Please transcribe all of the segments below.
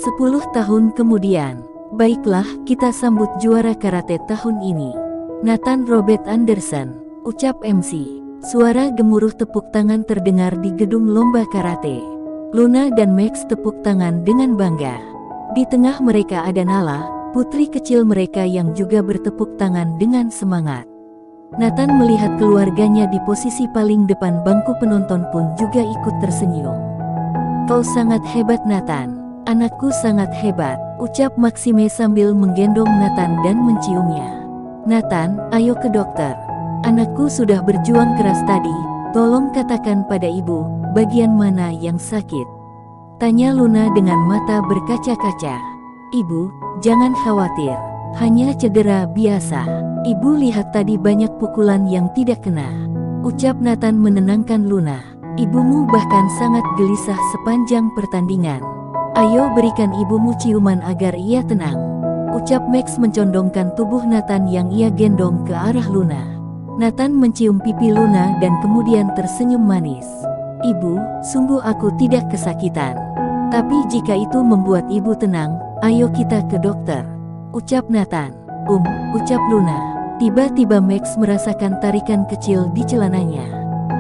10 tahun kemudian. Baiklah, kita sambut juara karate tahun ini. Nathan Robert Anderson, ucap MC. Suara gemuruh tepuk tangan terdengar di gedung lomba karate. Luna dan Max tepuk tangan dengan bangga. Di tengah mereka ada Nala, putri kecil mereka yang juga bertepuk tangan dengan semangat. Nathan melihat keluarganya di posisi paling depan bangku penonton pun juga ikut tersenyum. Kau sangat hebat Nathan. Anakku sangat hebat, ucap Maxime sambil menggendong Nathan dan menciumnya. Nathan, ayo ke dokter. Anakku sudah berjuang keras tadi, tolong katakan pada ibu, bagian mana yang sakit? Tanya Luna dengan mata berkaca-kaca. Ibu, jangan khawatir, hanya cedera biasa. Ibu lihat tadi banyak pukulan yang tidak kena, ucap Nathan menenangkan Luna. Ibumu bahkan sangat gelisah sepanjang pertandingan. Ayo berikan ibumu ciuman agar ia tenang, ucap Max mencondongkan tubuh Nathan yang ia gendong ke arah Luna. Nathan mencium pipi Luna dan kemudian tersenyum manis. Ibu, sungguh aku tidak kesakitan. Tapi jika itu membuat ibu tenang, ayo kita ke dokter, ucap Nathan. Ucap Luna. Tiba-tiba Max merasakan tarikan kecil di celananya.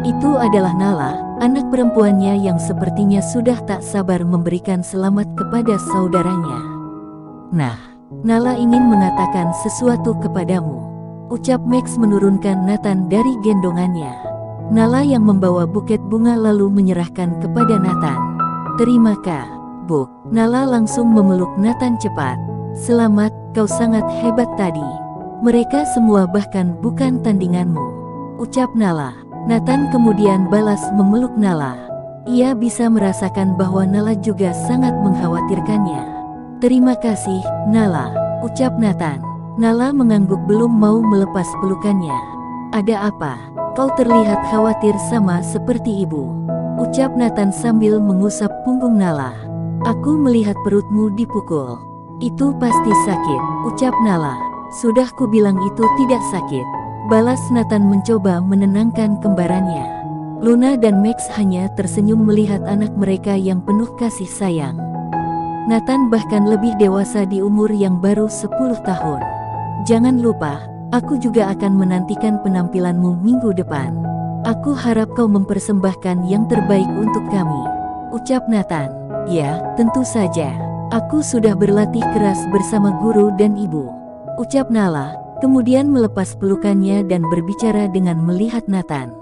Itu adalah Nala, anak perempuannya yang sepertinya sudah tak sabar memberikan selamat kepada saudaranya. Nah, Nala ingin mengatakan sesuatu kepadamu, ucap Max menurunkan Nathan dari gendongannya. Nala yang membawa buket bunga lalu menyerahkan kepada Nathan. Terima kasih, Bu. Nala langsung memeluk Nathan cepat. Selamat, kau sangat hebat tadi. Mereka semua bahkan bukan tandinganmu, ucap Nala. Nathan kemudian balas memeluk Nala. Ia bisa merasakan bahwa Nala juga sangat mengkhawatirkannya. Terima kasih, Nala, ucap Nathan. Nala mengangguk belum mau melepas pelukannya. Ada apa? Kau terlihat khawatir sama seperti ibu, ucap Nathan sambil mengusap punggung Nala. Aku melihat perutmu dipukul. Itu pasti sakit, ucap Nala. Sudah kubilang itu tidak sakit, balas Nathan mencoba menenangkan kembarannya. Luna dan Max hanya tersenyum melihat anak mereka yang penuh kasih sayang. Nathan bahkan lebih dewasa di umur yang baru 10 tahun. Jangan lupa, aku juga akan menantikan penampilanmu minggu depan. Aku harap kau mempersembahkan yang terbaik untuk kami, ucap Nathan. Ya, tentu saja. Aku sudah berlatih keras bersama guru dan ibu, ucap Nala, kemudian melepas pelukannya dan berbicara dengan melihat Nathan.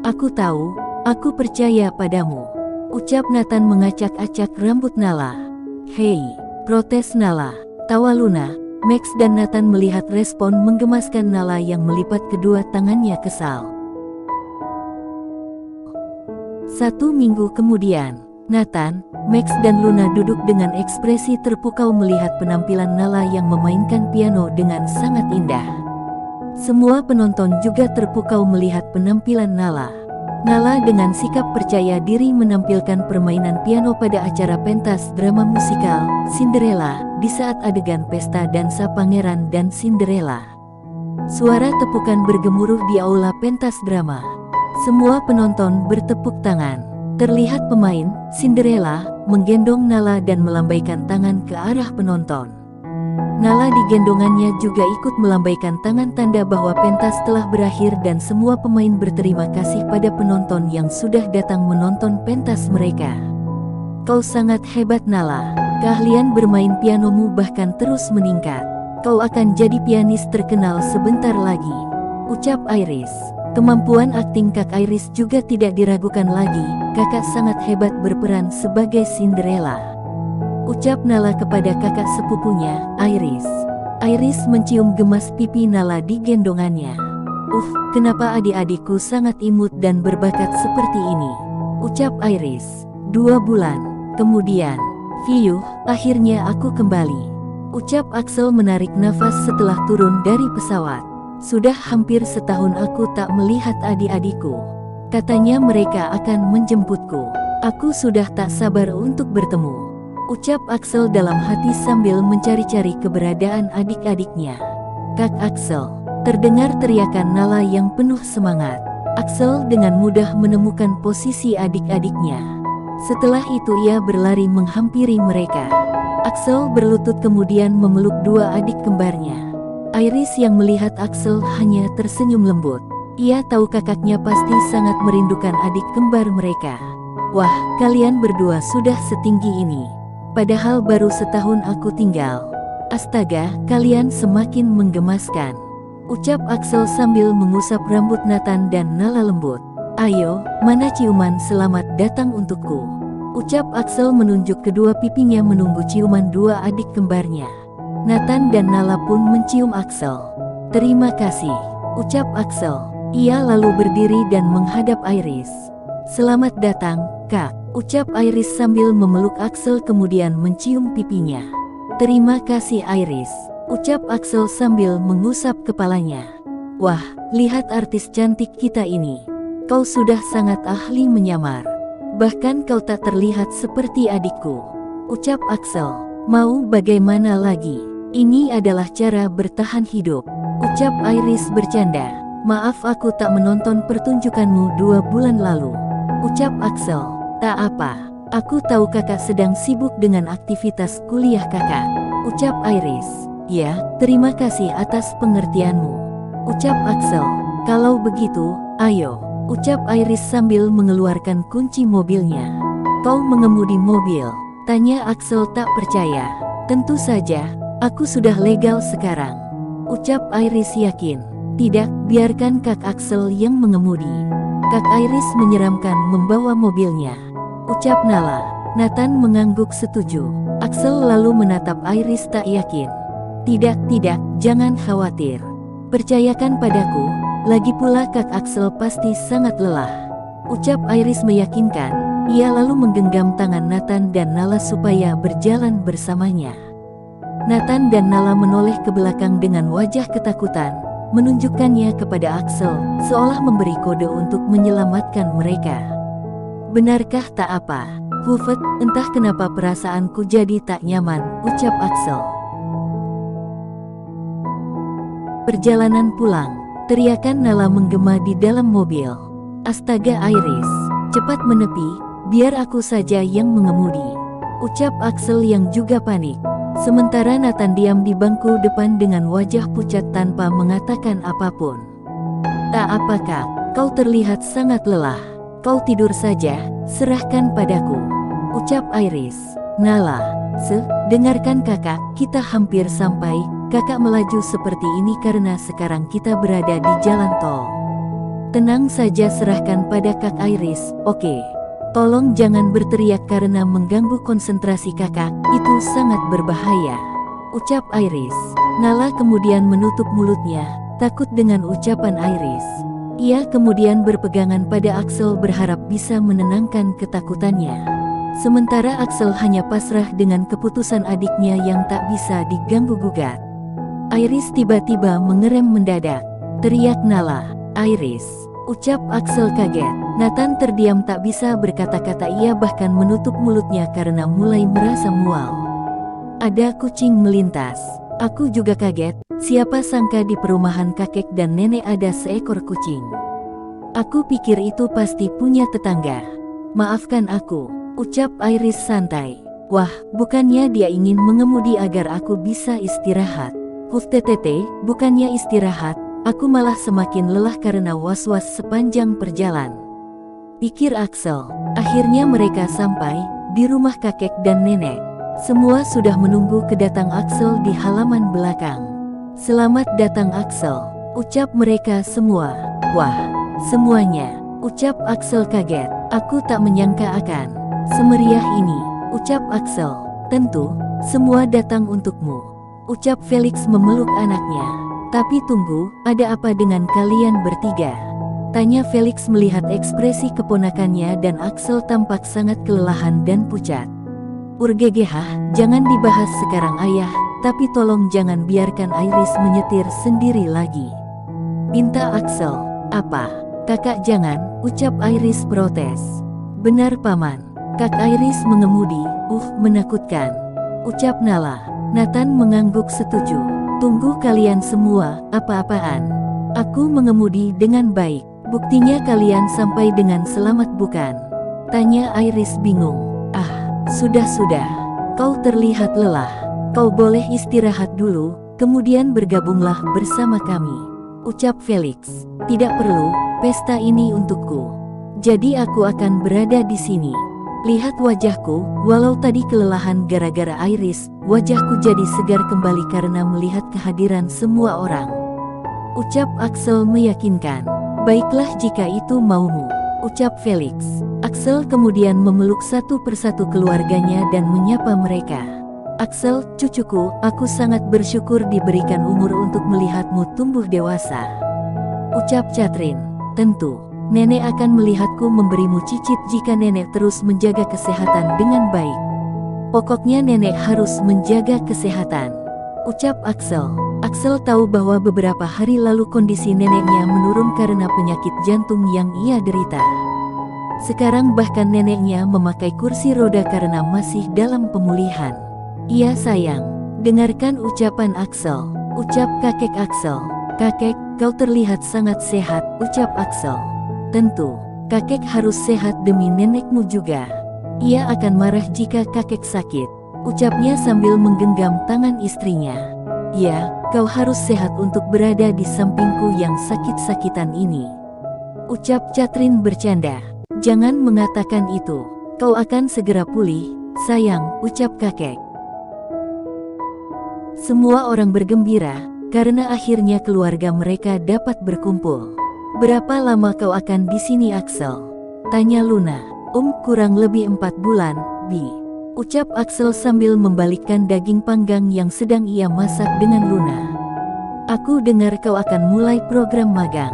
Aku tahu, aku percaya padamu, ucap Nathan mengacak-acak rambut Nala. Hei, protes Nala. Tawa Luna, Max dan Nathan melihat respon menggemaskan Nala yang melipat kedua tangannya kesal. 1 minggu kemudian, Nathan, Max dan Luna duduk dengan ekspresi terpukau melihat penampilan Nala yang memainkan piano dengan sangat indah. Semua penonton juga terpukau melihat penampilan Nala. Nala dengan sikap percaya diri menampilkan permainan piano pada acara pentas drama musikal Cinderella di saat adegan pesta dansa Pangeran dan Cinderella. Suara tepukan bergemuruh di aula pentas drama. Semua penonton bertepuk tangan. Terlihat pemain Cinderella menggendong Nala dan melambaikan tangan ke arah penonton. Nala di gendongannya juga ikut melambaikan tangan tanda bahwa pentas telah berakhir dan semua pemain berterima kasih pada penonton yang sudah datang menonton pentas mereka. Kau sangat hebat Nala, keahlian bermain pianomu bahkan terus meningkat. Kau akan jadi pianis terkenal sebentar lagi, ucap Iris. Kemampuan akting Kak Iris juga tidak diragukan lagi, kakak sangat hebat berperan sebagai Cinderella, ucap Nala kepada kakak sepupunya, Iris. Iris mencium gemas pipi Nala di gendongannya. Kenapa adik-adikku sangat imut dan berbakat seperti ini, ucap Iris. 2 bulan kemudian, Fiuh, akhirnya aku kembali, ucap Axel menarik nafas setelah turun dari pesawat. Sudah hampir setahun aku tak melihat adik-adikku. Katanya mereka akan menjemputku. Aku sudah tak sabar untuk bertemu, ucap Axel dalam hati sambil mencari-cari keberadaan adik-adiknya. Kak Axel, terdengar teriakan Nala yang penuh semangat. Axel dengan mudah menemukan posisi adik-adiknya. Setelah itu ia berlari menghampiri mereka. Axel berlutut kemudian memeluk dua adik kembarnya. Iris yang melihat Axel hanya tersenyum lembut. Ia tahu kakaknya pasti sangat merindukan adik kembar mereka. Wah, kalian berdua sudah setinggi ini. Padahal baru setahun aku tinggal. Astaga, kalian semakin menggemaskan, ucap Axel sambil mengusap rambut Nathan dan Nala lembut. Ayo, mana ciuman selamat datang untukku, ucap Axel menunjuk kedua pipinya menunggu ciuman dua adik kembarnya. Nathan dan Nala pun mencium Axel. Terima kasih, ucap Axel. Ia lalu berdiri dan menghadap Iris. Selamat datang, Kak, ucap Iris sambil memeluk Axel kemudian mencium pipinya. Terima kasih Iris, ucap Axel sambil mengusap kepalanya. Wah, lihat artis cantik kita ini. Kau sudah sangat ahli menyamar. Bahkan kau tak terlihat seperti adikku, ucap Axel. Mau bagaimana lagi? Ini adalah cara bertahan hidup, ucap Iris bercanda. Maaf aku tak menonton pertunjukanmu 2 bulan lalu, ucap Axel. Tak apa, aku tahu kakak sedang sibuk dengan aktivitas kuliah kakak, ucap Iris. Ya, terima kasih atas pengertianmu, ucap Axel. Kalau begitu, ayo, ucap Iris sambil mengeluarkan kunci mobilnya. Kau mengemudi mobil? Tanya Axel tak percaya. Tentu saja, aku sudah legal sekarang, ucap Iris yakin. Tidak, biarkan Kak Axel yang mengemudi. Kak Iris menyeramkan membawa mobilnya, ucap Nala. Nathan mengangguk setuju. Axel lalu menatap Iris tak yakin. Tidak, jangan khawatir. Percayakan padaku, lagi pula Kak Axel pasti sangat lelah, ucap Iris meyakinkan. Ia lalu menggenggam tangan Nathan dan Nala supaya berjalan bersamanya. Nathan dan Nala menoleh ke belakang dengan wajah ketakutan, menunjukkannya kepada Axel, seolah memberi kode untuk menyelamatkan mereka. Benarkah tak apa? Hufet, entah kenapa perasaanku jadi tak nyaman, ucap Axel. Perjalanan pulang, teriakan Nala menggema di dalam mobil. Astaga Iris, cepat menepi, biar aku saja yang mengemudi, ucap Axel yang juga panik. Sementara Nathan diam di bangku depan dengan wajah pucat tanpa mengatakan apapun. Tak apa Kak, kau terlihat sangat lelah. Kau tidur saja, serahkan padaku, ucap Iris. Nala, dengarkan kakak, kita hampir sampai. Kakak melaju seperti ini karena sekarang kita berada di jalan tol. Tenang saja, serahkan pada Kak Iris, oke? Tolong jangan berteriak karena mengganggu konsentrasi kakak, itu sangat berbahaya, ucap Iris. Nala kemudian menutup mulutnya, takut dengan ucapan Iris. Ia kemudian berpegangan pada Axel berharap bisa menenangkan ketakutannya. Sementara Axel hanya pasrah dengan keputusan adiknya yang tak bisa diganggu-gugat. Iris tiba-tiba mengerem mendadak. Teriak Nala. Iris, ucap Axel kaget. Nathan terdiam tak bisa berkata-kata, ia bahkan menutup mulutnya karena mulai merasa mual. Ada kucing melintas. Aku juga kaget, siapa sangka di perumahan kakek dan nenek ada seekor kucing. Aku pikir itu pasti punya tetangga. Maafkan aku, ucap Iris santai. Wah, bukannya dia ingin mengemudi agar aku bisa istirahat. Bukannya istirahat, aku malah semakin lelah karena was-was sepanjang perjalanan, pikir Axel. Akhirnya mereka sampai di rumah kakek dan nenek. Semua sudah menunggu kedatang Axel di halaman belakang. Selamat datang Axel, ucap mereka semua. Wah, semuanya, ucap Axel kaget. Aku tak menyangka akan semeriah ini, ucap Axel. Tentu, semua datang untukmu, ucap Felix memeluk anaknya. Tapi tunggu, ada apa dengan kalian bertiga? Tanya Felix melihat ekspresi keponakannya dan Axel tampak sangat kelelahan dan pucat. Urgegehah, jangan dibahas sekarang ayah, tapi tolong jangan biarkan Iris menyetir sendiri lagi, pinta Axel. Apa? Kakak jangan, ucap Iris protes. Benar paman, Kak Iris mengemudi, menakutkan, ucap Nala. Nathan mengangguk setuju. Tunggu kalian semua, apa-apaan? Aku mengemudi dengan baik. Buktinya kalian sampai dengan selamat bukan? Tanya Iris bingung. Ah, sudah. Kau terlihat lelah. Kau boleh istirahat dulu, kemudian bergabunglah bersama kami. Ucap Felix. Tidak perlu, pesta ini untukku. Jadi aku akan berada di sini. Lihat wajahku, walau tadi kelelahan gara-gara Iris, wajahku jadi segar kembali karena melihat kehadiran semua orang. Ucap Axel meyakinkan. Baiklah jika itu maumu, ucap Felix. Axel kemudian memeluk satu persatu keluarganya dan menyapa mereka. Axel, cucuku, aku sangat bersyukur diberikan umur untuk melihatmu tumbuh dewasa. Ucap Catherine. Tentu, nenek akan melihatku memberimu cicit jika nenek terus menjaga kesehatan dengan baik. Pokoknya nenek harus menjaga kesehatan, ucap Axel. Axel tahu bahwa beberapa hari lalu kondisi neneknya menurun karena penyakit jantung yang ia derita. Sekarang bahkan neneknya memakai kursi roda karena masih dalam pemulihan. Iya sayang, dengarkan ucapan Axel, ucap kakek Axel. Kakek, kau terlihat sangat sehat, ucap Axel. Tentu, kakek harus sehat demi nenekmu juga. Ia akan marah jika kakek sakit, ucapnya sambil menggenggam tangan istrinya. Ya, kau harus sehat untuk berada di sampingku yang sakit-sakitan ini, ucap Catherine bercanda. Jangan mengatakan itu, kau akan segera pulih, sayang, ucap kakek. Semua orang bergembira, karena akhirnya keluarga mereka dapat berkumpul. Berapa lama kau akan di sini Axel? Tanya Luna. Kurang lebih 4 bulan, Bi. Ucap Axel sambil membalikkan daging panggang yang sedang ia masak dengan Luna. Aku dengar kau akan mulai program magang.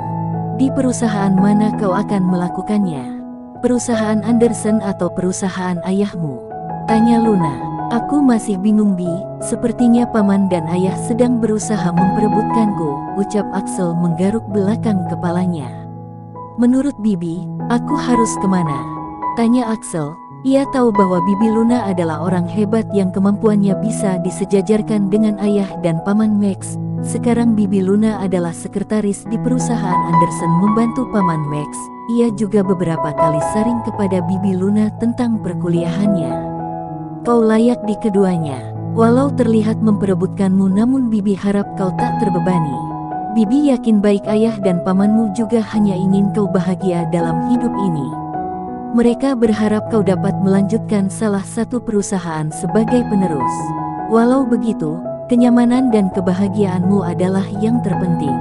Di perusahaan mana kau akan melakukannya? Perusahaan Anderson atau perusahaan ayahmu? Tanya Luna. Aku masih bingung Bi, sepertinya paman dan ayah sedang berusaha memperebutkanku, ucap Axel menggaruk belakang kepalanya. Menurut Bibi, aku harus kemana? Tanya Axel. Ia tahu bahwa Bibi Luna adalah orang hebat yang kemampuannya bisa disejajarkan dengan ayah dan paman Max. Sekarang Bibi Luna adalah sekretaris di perusahaan Anderson membantu paman Max. Ia juga beberapa kali sharing kepada Bibi Luna tentang perkuliahannya. Kau layak di keduanya. Walau terlihat memperebutkanmu namun Bibi harap kau tak terbebani. Bibi yakin baik ayah dan pamanmu juga hanya ingin kau bahagia dalam hidup ini. Mereka berharap kau dapat melanjutkan salah satu perusahaan sebagai penerus. Walau begitu, kenyamanan dan kebahagiaanmu adalah yang terpenting.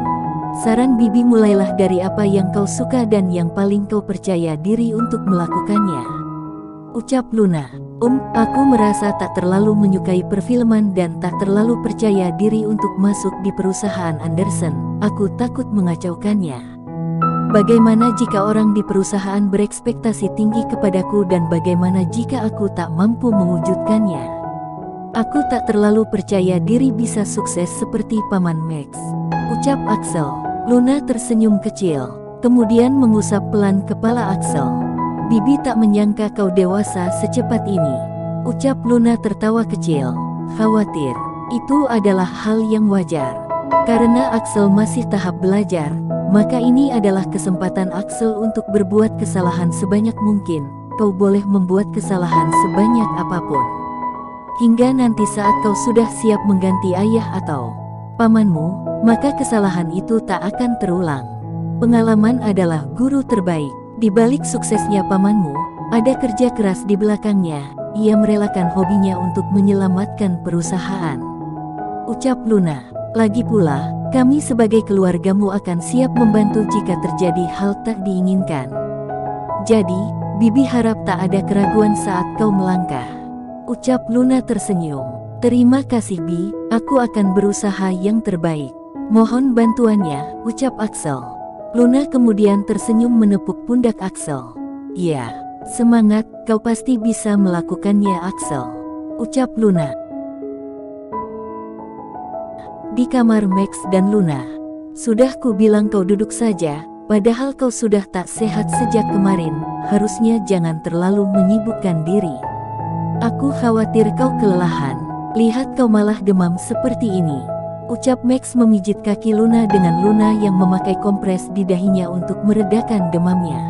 Saran Bibi mulailah dari apa yang kau suka dan yang paling kau percaya diri untuk melakukannya, ucap Luna. Aku merasa tak terlalu menyukai perfilman dan tak terlalu percaya diri untuk masuk di perusahaan Anderson. Aku takut mengacaukannya. Bagaimana jika orang di perusahaan berekspektasi tinggi kepadaku dan bagaimana jika aku tak mampu mewujudkannya? Aku tak terlalu percaya diri bisa sukses seperti paman Max, ucap Axel. Luna tersenyum kecil, kemudian mengusap pelan kepala Axel. Bibi tak menyangka kau dewasa secepat ini, ucap Luna tertawa kecil. Khawatir, itu adalah hal yang wajar. Karena Axel masih tahap belajar, maka ini adalah kesempatan Axel untuk berbuat kesalahan sebanyak mungkin. Kau boleh membuat kesalahan sebanyak apapun. Hingga nanti saat kau sudah siap mengganti ayah atau pamanmu, maka kesalahan itu tak akan terulang. Pengalaman adalah guru terbaik. Di balik suksesnya pamanmu, ada kerja keras di belakangnya. Ia merelakan hobinya untuk menyelamatkan perusahaan, ucap Luna. Lagi pula, kami sebagai keluargamu akan siap membantu jika terjadi hal tak diinginkan. Jadi, Bibi harap tak ada keraguan saat kau melangkah, ucap Luna tersenyum. Terima kasih Bi, aku akan berusaha yang terbaik. Mohon bantuannya, ucap Axel. Luna kemudian tersenyum menepuk pundak Axel. Ya, semangat, kau pasti bisa melakukannya Axel, ucap Luna. Di kamar Max dan Luna. Sudah ku bilang kau duduk saja, padahal kau sudah tak sehat sejak kemarin, harusnya jangan terlalu menyibukkan diri. Aku khawatir kau kelelahan, lihat kau malah demam seperti ini, ucap Max memijit kaki Luna dengan Luna yang memakai kompres di dahinya untuk meredakan demamnya.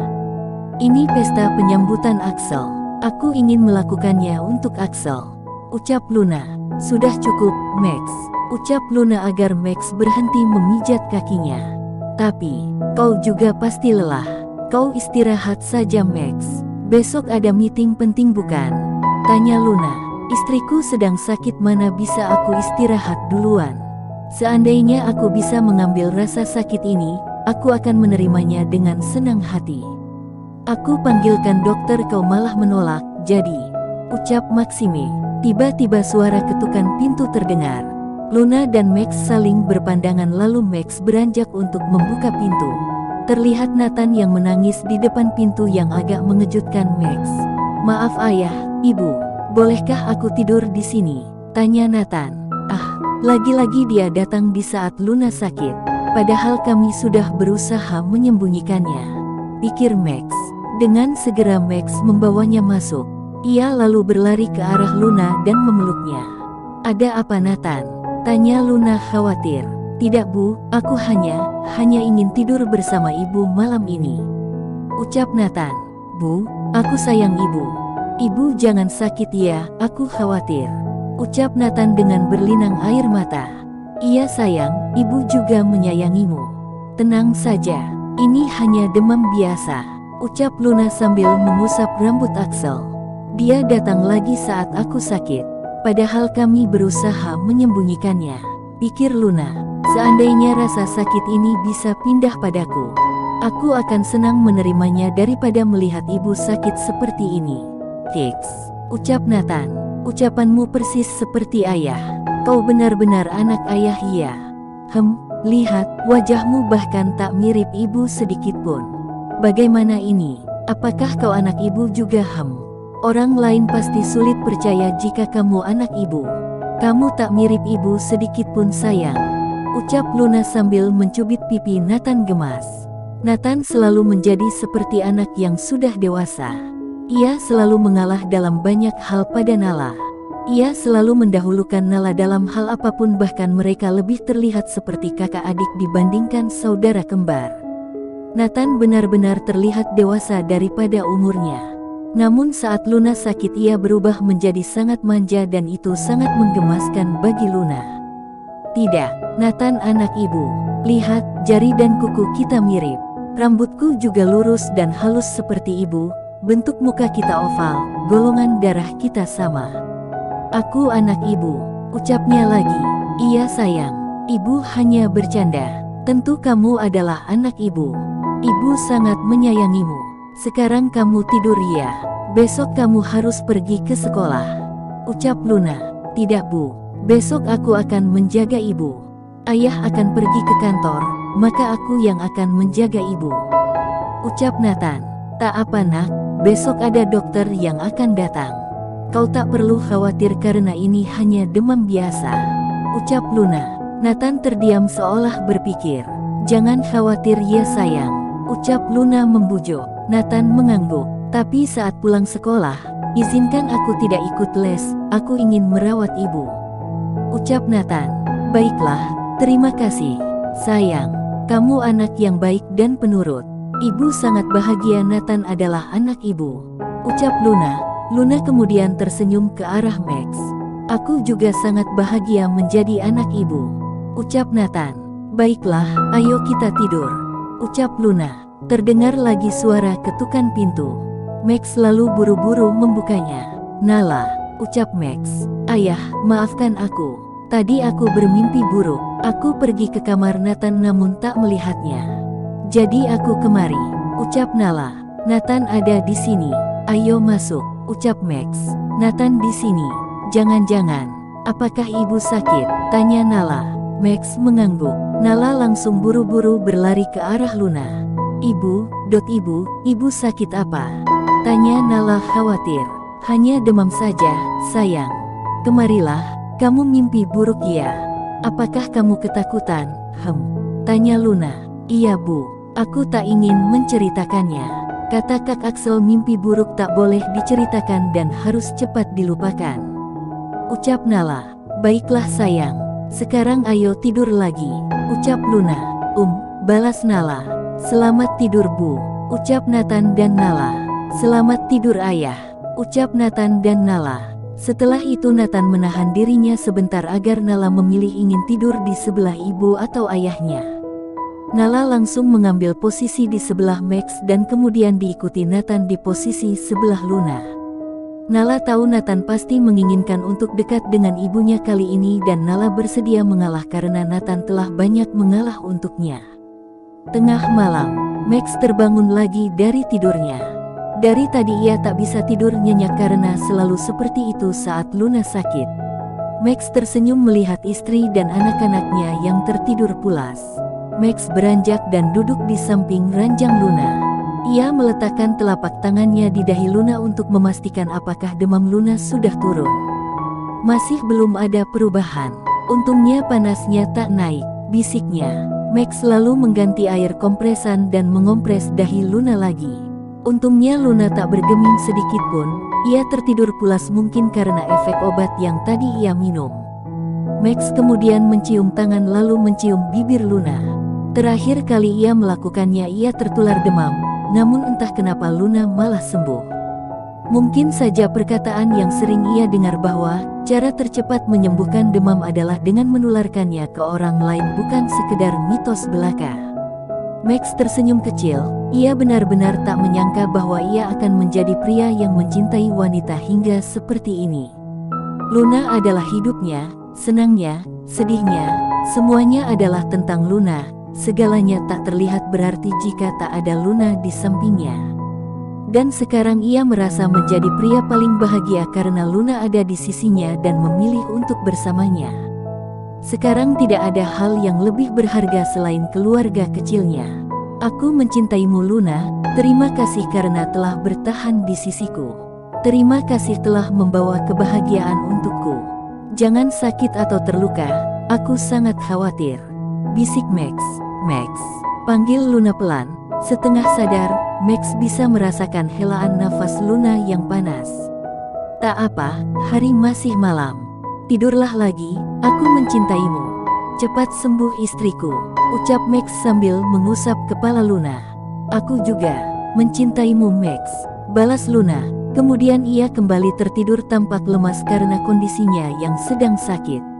Ini pesta penyambutan Axel. Aku ingin melakukannya untuk Axel. Ucap Luna. Sudah cukup, Max. Ucap Luna agar Max berhenti memijat kakinya. Tapi, kau juga pasti lelah. Kau istirahat saja, Max. Besok ada meeting penting bukan? Tanya Luna. Istriku sedang sakit, mana bisa aku istirahat duluan? Seandainya aku bisa mengambil rasa sakit ini, aku akan menerimanya dengan senang hati. Aku panggilkan dokter, kau malah menolak, jadi. Ucap Maxime. Tiba-tiba suara ketukan pintu terdengar. Luna dan Max saling berpandangan lalu Max beranjak untuk membuka pintu. Terlihat Nathan yang menangis di depan pintu yang agak mengejutkan Max. Maaf ayah, ibu, bolehkah aku tidur di sini? Tanya Nathan. Ah, lagi-lagi dia datang di saat Luna sakit. Padahal kami sudah berusaha menyembunyikannya, pikir Max. Dengan segera Max membawanya masuk. Ia lalu berlari ke arah Luna dan memeluknya. Ada apa Nathan? Tanya Luna khawatir. Tidak bu, aku hanya ingin tidur bersama ibu malam ini. Ucap Nathan. Bu, aku sayang ibu. Ibu jangan sakit ya, aku khawatir. Ucap Nathan dengan berlinang air mata. Iya sayang, ibu juga menyayangimu. Tenang saja, ini hanya demam biasa. Ucap Luna sambil mengusap rambut Axel. Dia datang lagi saat aku sakit. Padahal kami berusaha menyembunyikannya, pikir Luna. Seandainya rasa sakit ini bisa pindah padaku, aku akan senang menerimanya daripada melihat ibu sakit seperti ini. Fix, ucap Nathan. Ucapanmu persis seperti ayah. Kau benar-benar anak ayah ya. Lihat, wajahmu bahkan tak mirip ibu sedikit pun. Bagaimana ini? Apakah kau anak ibu juga? Orang lain pasti sulit percaya jika kamu anak ibu. Kamu tak mirip ibu sedikit pun sayang. Ucap Luna sambil mencubit pipi Nathan gemas. Nathan selalu menjadi seperti anak yang sudah dewasa. Ia selalu mengalah dalam banyak hal pada Nala. Ia selalu mendahulukan Nala dalam hal apapun, bahkan mereka lebih terlihat seperti kakak adik dibandingkan saudara kembar. Nathan benar-benar terlihat dewasa daripada umurnya. Namun saat Luna sakit ia berubah menjadi sangat manja dan itu sangat menggemaskan bagi Luna. Tidak, Nathan anak ibu. Lihat, jari dan kuku kita mirip. Rambutku juga lurus dan halus seperti ibu. Bentuk muka kita oval, golongan darah kita sama. Aku anak ibu, ucapnya lagi. Iya sayang, ibu hanya bercanda. Tentu kamu adalah anak ibu. Ibu sangat menyayangimu. Sekarang kamu tidur ya. Besok kamu harus pergi ke sekolah. Ucap Luna. Tidak bu, besok aku akan menjaga ibu. Ayah akan pergi ke kantor, maka aku yang akan menjaga ibu. Ucap Nathan. Tak apa nak, besok ada dokter yang akan datang. Kau tak perlu khawatir karena ini hanya demam biasa. Ucap Luna. Nathan terdiam seolah berpikir. Jangan khawatir ya sayang. Ucap Luna membujuk. Nathan mengangguk. Tapi saat pulang sekolah, izinkan aku tidak ikut les, aku ingin merawat ibu. Ucap Nathan. Baiklah, terima kasih, sayang. Kamu anak yang baik dan penurut. Ibu sangat bahagia Nathan adalah anak ibu. Ucap Luna. Luna kemudian tersenyum ke arah Max. Aku juga sangat bahagia menjadi anak ibu. Ucap Nathan. Baiklah, ayo kita tidur. Ucap Luna. Terdengar lagi suara ketukan pintu. Max lalu buru-buru membukanya. Nala, ucap Max. Ayah, maafkan aku. Tadi aku bermimpi buruk. Aku pergi ke kamar Nathan namun tak melihatnya. Jadi aku kemari. Ucap Nala. Nathan ada di sini. Ayo masuk. Ucap Max. Nathan di sini. Jangan-jangan. Apakah ibu sakit? Tanya Nala. Max mengangguk. Nala langsung buru-buru berlari ke arah Luna. Ibu sakit apa? Tanya Nala khawatir. Hanya demam saja, sayang. Kemarilah, kamu mimpi buruk ya? Apakah kamu ketakutan? Tanya Luna. Iya bu, aku tak ingin menceritakannya. Kata Kak Axel mimpi buruk tak boleh diceritakan dan harus cepat dilupakan. Ucap Nala. Baiklah sayang, sekarang ayo tidur lagi. Ucap Luna. Balas Nala. Selamat tidur bu. ucap Nathan dan Nala. Selamat tidur ayah, ucap Nathan dan Nala. Setelah itu Nathan menahan dirinya sebentar agar Nala memilih ingin tidur di sebelah ibu atau ayahnya. Nala langsung mengambil posisi di sebelah Max dan kemudian diikuti Nathan di posisi sebelah Luna. Nala tahu Nathan pasti menginginkan untuk dekat dengan ibunya kali ini dan Nala bersedia mengalah karena Nathan telah banyak mengalah untuknya. Tengah malam, Max terbangun lagi dari tidurnya. Dari tadi ia tak bisa tidur nyenyak karena selalu seperti itu saat Luna sakit. Max tersenyum melihat istri dan anak-anaknya yang tertidur pulas. Max beranjak dan duduk di samping ranjang Luna. Ia meletakkan telapak tangannya di dahi Luna untuk memastikan apakah demam Luna sudah turun. Masih belum ada perubahan. Untungnya panasnya tak naik, bisiknya. Max lalu mengganti air kompresan dan mengompres dahi Luna lagi. Untungnya Luna tak bergeming sedikit pun. Ia tertidur pulas mungkin karena efek obat yang tadi ia minum. Max kemudian mencium tangan lalu mencium bibir Luna. Terakhir kali ia melakukannya ia tertular demam. Namun entah kenapa Luna malah sembuh. Mungkin saja perkataan yang sering ia dengar bahwa cara tercepat menyembuhkan demam adalah dengan menularkannya ke orang lain bukan sekedar mitos belaka. Max tersenyum kecil, ia benar-benar tak menyangka bahwa ia akan menjadi pria yang mencintai wanita hingga seperti ini. Luna adalah hidupnya, senangnya, sedihnya, semuanya adalah tentang Luna. Segalanya tak terlihat berarti jika tak ada Luna di sampingnya. Dan sekarang ia merasa menjadi pria paling bahagia karena Luna ada di sisinya dan memilih untuk bersamanya. Sekarang tidak ada hal yang lebih berharga selain keluarga kecilnya. Aku mencintaimu Luna, terima kasih karena telah bertahan di sisiku. Terima kasih telah membawa kebahagiaan untukku. Jangan sakit atau terluka, aku sangat khawatir. Bisik Max. Max, panggil Luna pelan. Setengah sadar, Max bisa merasakan helaan nafas Luna yang panas. Tak apa, hari masih malam. Tidurlah lagi, aku mencintaimu. Cepat sembuh istriku, ucap Max sambil mengusap kepala Luna. Aku juga mencintaimu Max, balas Luna. Kemudian ia kembali tertidur tampak lemas karena kondisinya yang sedang sakit.